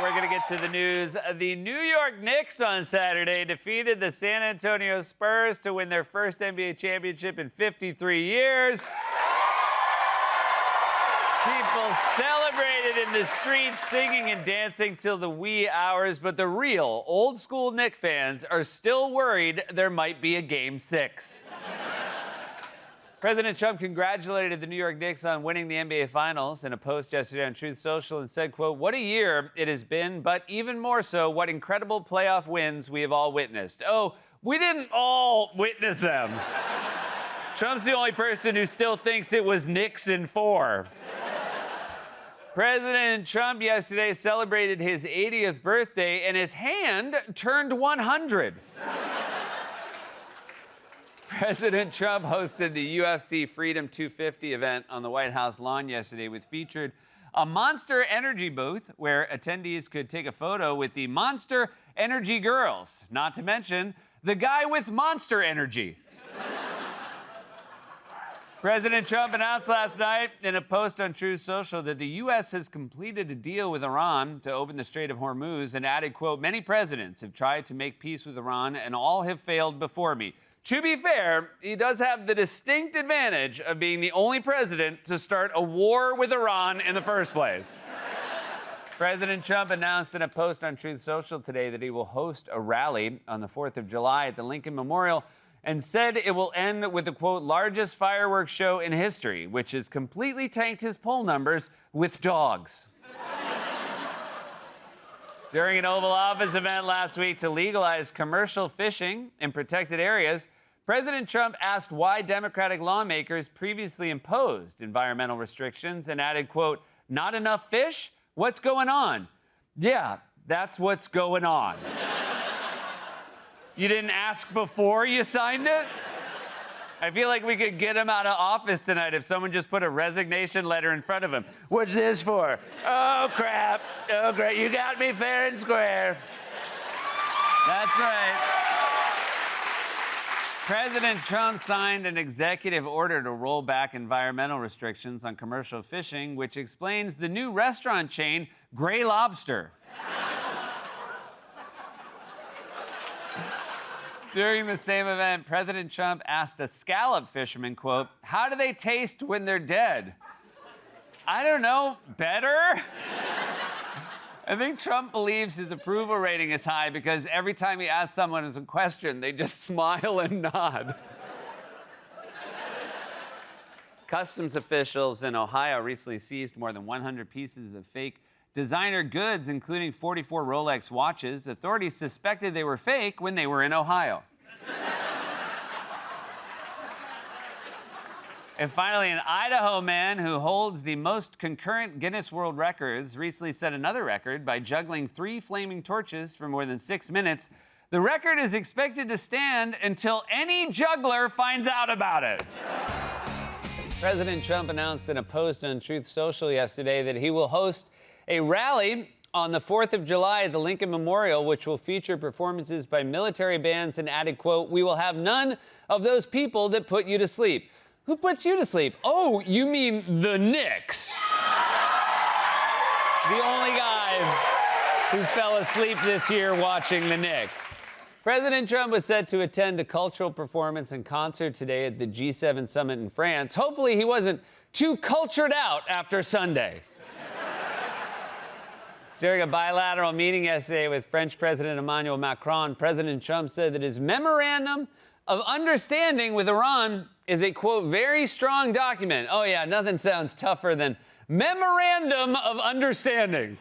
we're going to get to the news. The New York Knicks on Saturday defeated the San Antonio Spurs to win their first NBA championship in 53 years. People celebrated in the streets, singing and dancing till the wee hours, but the real old-school Knicks fans are still worried there might be a Game 6. President Trump congratulated the New York Knicks on winning the NBA Finals in a post yesterday on Truth Social and said, quote, "What a year it has been, but even more so, what incredible playoff wins we have all witnessed." Oh, we didn't all witness them. Trump's the only person who still thinks it was Knicks in 4. President Trump yesterday celebrated his 80th birthday, and his hand turned 100. President Trump hosted the UFC Freedom 250 event on the White House lawn yesterday, which featured a Monster Energy booth where attendees could take a photo with the Monster Energy girls, not to mention the guy with Monster Energy. President Trump announced last night in a post on Truth Social that the U.S. has completed a deal with Iran to open the Strait of Hormuz and added, quote, "Many presidents have tried to make peace with Iran and all have failed before me." To be fair, he does have the distinct advantage of being the only president to start a war with Iran in the first place. President Trump announced in a post on Truth Social today that he will host a rally on the 4th of July at the Lincoln Memorial and said it will end with the, quote, "largest fireworks show in history," which has completely tanked his poll numbers with dogs. During an Oval Office event last week to legalize commercial fishing in protected areas, President Trump asked why Democratic lawmakers previously imposed environmental restrictions and added, quote, "Not enough fish? What's going on?" Yeah, that's what's going on. You didn't ask before you signed it? I feel like we could get him out of office tonight if someone just put a resignation letter in front of him. "What's this for?" "Oh, crap. Oh, great. You got me fair and square." That's right. President Trump signed an executive order to roll back environmental restrictions on commercial fishing, which explains the new restaurant chain, Gray Lobster. During the same event, President Trump asked a scallop fisherman, quote, "How do they taste when they're dead?" "I don't know, better?" I think Trump believes his approval rating is high because every time he asks someone a question, they just smile and nod. Customs officials in Ohio recently seized more than 100 pieces of fake designer goods, including 44 Rolex watches. Authorities suspected they were fake when they were in Ohio. And finally, an Idaho man who holds the most concurrent Guinness World Records recently set another record by juggling 3 flaming torches for more than 6 minutes. The record is expected to stand until any juggler finds out about it. President Trump announced in a post on Truth Social yesterday that he will host a rally on the 4th of July at the Lincoln Memorial, which will feature performances by military bands, and added, quote, "We will have none of those people that put you to sleep." Who puts you to sleep? Oh, you mean the Knicks. The only guy who fell asleep this year watching the Knicks. President Trump was set to attend a cultural performance and concert today at the G7 summit in France. Hopefully he wasn't too cultured out after Sunday. During a bilateral meeting yesterday with French President Emmanuel Macron, President Trump said that his memorandum of understanding with Iran is a, quote, "very strong document." Oh, yeah, nothing sounds tougher than memorandum of understanding.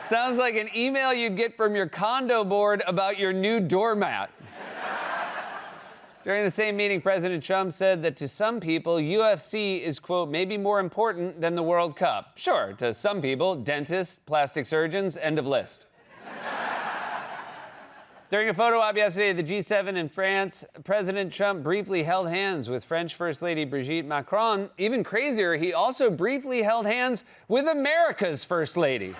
Sounds like an email you'd get from your condo board about your new doormat. During the same meeting, President Trump said that to some people, UFC is, quote, "maybe more important than the World Cup." Sure, to some people, dentists, plastic surgeons, end of list. During a photo op yesterday at the G7 in France, President Trump briefly held hands with French First Lady Brigitte Macron. Even crazier, he also briefly held hands with America's First Lady.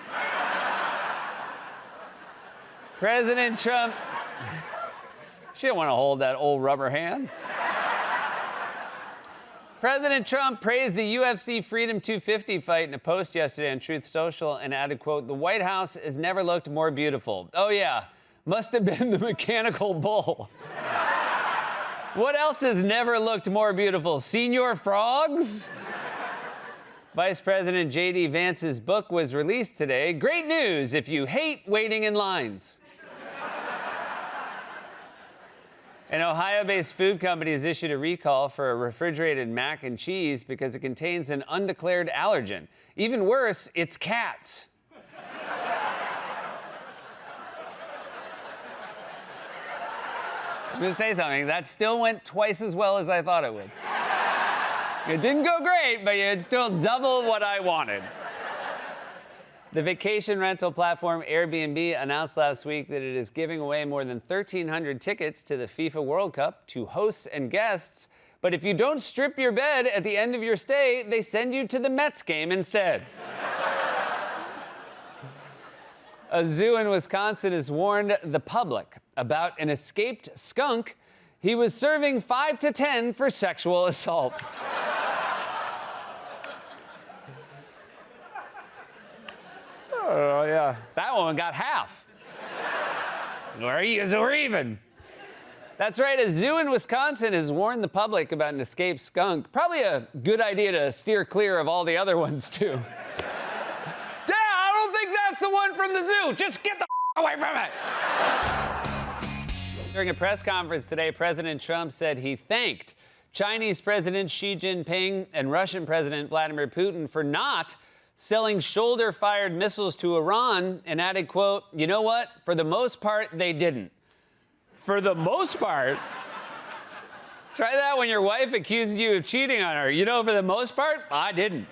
President Trump... She didn't want to hold that old rubber hand. President Trump praised the UFC Freedom 250 fight in a post yesterday on Truth Social and added, quote, "The White House has never looked more beautiful. Oh, yeah, must have been the mechanical bull." What else has never looked more beautiful? Senior frogs? Vice President J.D. Vance's book was released today. Great news if you hate waiting in lines. An Ohio-based food company has issued a recall for a refrigerated mac and cheese because it contains an undeclared allergen. Even worse, it's cats. I'm going to say something. That still went twice as well as I thought it would. It didn't go great, but it's still double what I wanted. The vacation rental platform Airbnb announced last week that it is giving away more than 1,300 tickets to the FIFA World Cup to hosts and guests. But if you don't strip your bed at the end of your stay, they send you to the Mets game instead. A zoo in Wisconsin has warned the public about an escaped skunk he was serving 5 to 10 for sexual assault. Oh, yeah. That one got half. Or even. That's right. A zoo in Wisconsin has warned the public about an escaped skunk. Probably a good idea to steer clear of all the other ones, too. Yeah, I don't think that's the one from the zoo. Just get the away from it. During a press conference today, President Trump said he thanked Chinese President Xi Jinping and Russian President Vladimir Putin for not selling shoulder-fired missiles to Iran, and added, quote, "You know what? For the most part, they didn't." For the most part? Try that when your wife accuses you of cheating on her. You know, for the most part, I didn't.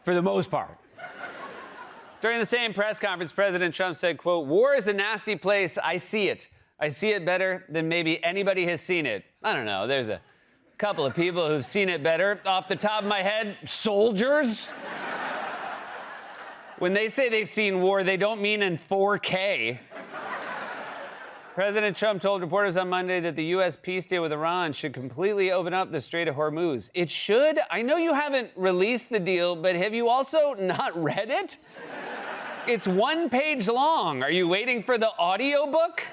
For the most part. During the same press conference, President Trump said, quote, "War is a nasty place. I see it. I see it better than maybe anybody has seen it." I don't know. There's a couple of people who've seen it better. Off the top of my head, soldiers. When they say they've seen war, they don't mean in 4K. President Trump told reporters on Monday that the U.S. peace deal with Iran should completely open up the Strait of Hormuz. It should? I know you haven't released the deal, but have you also not read it? It's 1 page long. Are you waiting for the audiobook?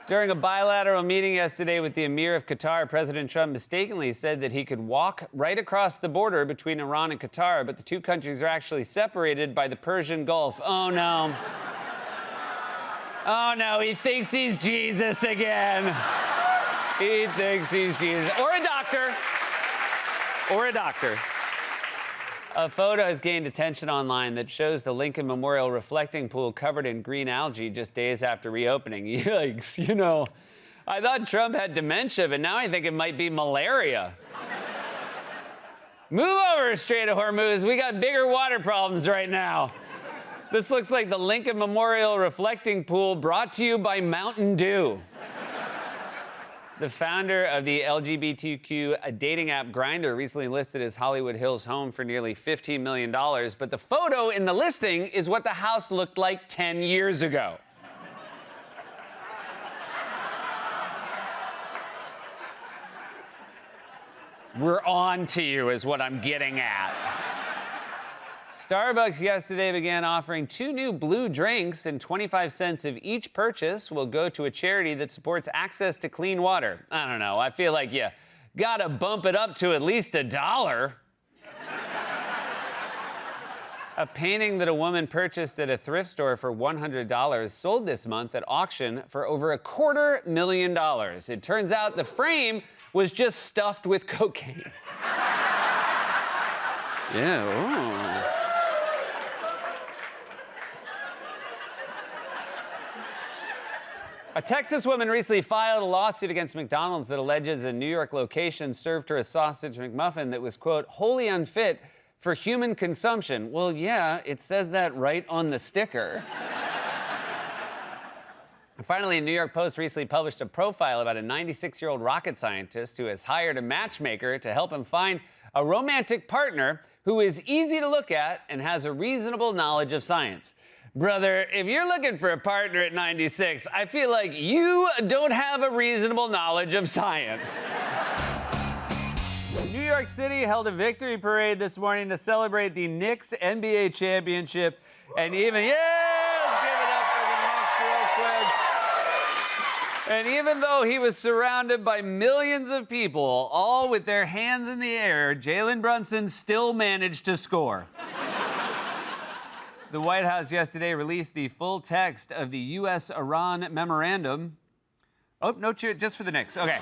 During a bilateral meeting yesterday with the Emir of Qatar, President Trump mistakenly said that he could walk right across the border between Iran and Qatar, but the two countries are actually separated by the Persian Gulf. Oh, no. Oh, no, he thinks he's Jesus again. He thinks he's Jesus. Or a doctor. Or a doctor. A photo has gained attention online that shows the Lincoln Memorial reflecting pool covered in green algae just days after reopening. Yikes, you know, I thought Trump had dementia, but now I think it might be malaria. Move over, Strait of Hormuz. We got bigger water problems right now. This looks like the Lincoln Memorial reflecting pool brought to you by Mountain Dew. The founder of the LGBTQ dating app Grindr recently listed his Hollywood Hills home for nearly $15 million, but the photo in the listing is what the house looked like 10 years ago. We're on to you is what I'm getting at. Starbucks yesterday began offering 2 new blue drinks, and 25 cents of each purchase will go to a charity that supports access to clean water. I don't know. I feel like you gotta bump it up to at least $1. A painting that a woman purchased at a thrift store for $100 sold this month at auction for over $250,000. It turns out the frame was just stuffed with cocaine. Yeah. Ooh. A Texas woman recently filed a lawsuit against McDonald's that alleges a New York location served her a sausage McMuffin that was, quote, wholly unfit for human consumption. Well, yeah, it says that right on the sticker. Finally, New York Post recently published a profile about a 96-year-old rocket scientist who has hired a matchmaker to help him find a romantic partner who is easy to look at and has a reasonable knowledge of science. Brother, if you're looking for a partner at 96, I feel like you don't have a reasonable knowledge of science. New York City held a victory parade this morning to celebrate the Knicks NBA championship. And even, let's give it up for the Knicks real quick. And even though he was surrounded by millions of people, all with their hands in the air, Jalen Brunson still managed to score. The White House yesterday released the full text of the U.S.-Iran memorandum. Oh, no cheer, just for the Knicks. Okay.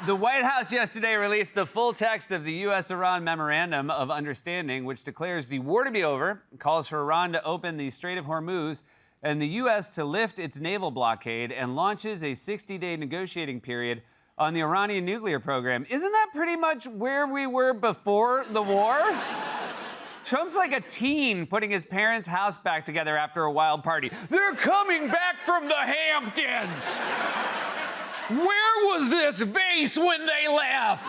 The White House yesterday released the full text of the U.S.-Iran Memorandum of Understanding, which declares the war to be over, calls for Iran to open the Strait of Hormuz, and the U.S. to lift its naval blockade, and launches a 60-day negotiating period on the Iranian nuclear program. Isn't that pretty much where we were before the war? Trump's like a teen putting his parents' house back together after a wild party. They're coming back from the Hamptons! Where was this vase when they left?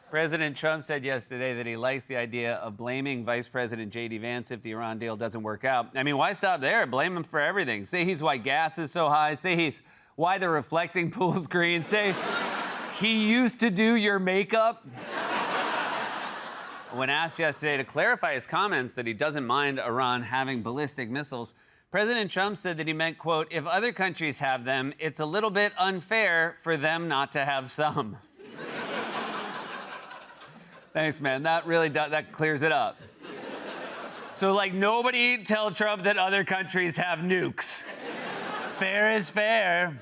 President Trump said yesterday that he likes the idea of blaming Vice President J.D. Vance if the Iran deal doesn't work out. I mean, why stop there? Blame him for everything. Say he's why gas is so high. Say he's why the reflecting pool's green. Say he used to do your makeup. When asked yesterday to clarify his comments that he doesn't mind Iran having ballistic missiles, President Trump said that he meant, quote, if other countries have them, it's a little bit unfair for them not to have some. Thanks, man. That really that clears it up. So, like, nobody tell Trump that other countries have nukes. Fair is fair.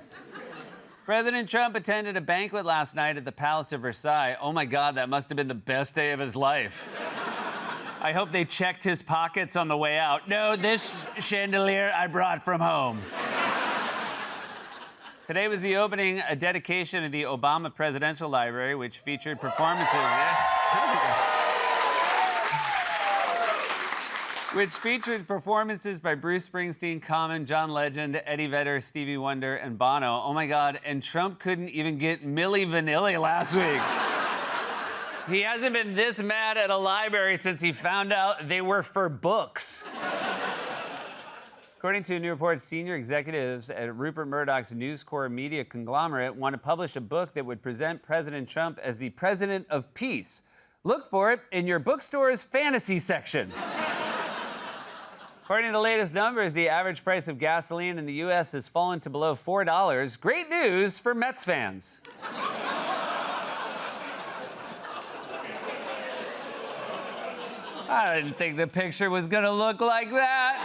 President Trump attended a banquet last night at the Palace of Versailles. Oh, my God, that must have been the best day of his life. I hope they checked his pockets on the way out. No, this chandelier I brought from home. Today was the opening, a dedication of the Obama Presidential Library, which featured performances. By Bruce Springsteen, Common, John Legend, Eddie Vedder, Stevie Wonder, and Bono. Oh my God, and Trump couldn't even get Milli Vanilli last week. He hasn't been this mad at a library since he found out they were for books. According to a new report, senior executives at Rupert Murdoch's News Corp media conglomerate want to publish a book that would present President Trump as the president of peace. Look for it in your bookstore's fantasy section. According to the latest numbers, the average price of gasoline in the U.S. has fallen to below $4. Great news for Mets fans. I didn't think the picture was going to look like that.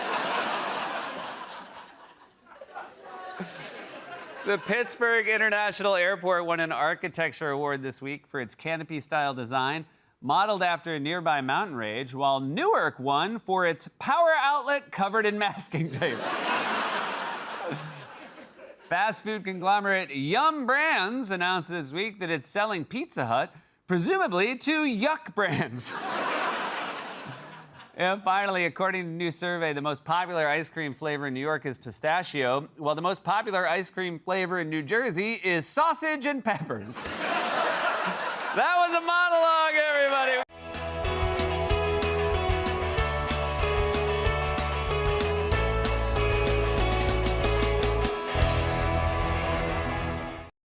The Pittsburgh International Airport won an architecture award this week for its canopy-style design, modeled after a nearby mountain range, while Newark won for its power outlet covered in masking tape. Fast food conglomerate Yum Brands announced this week that it's selling Pizza Hut, presumably to Yuck Brands. And finally, according to a new survey, the most popular ice cream flavor in New York is pistachio, while the most popular ice cream flavor in New Jersey is sausage and peppers. That was a monologue.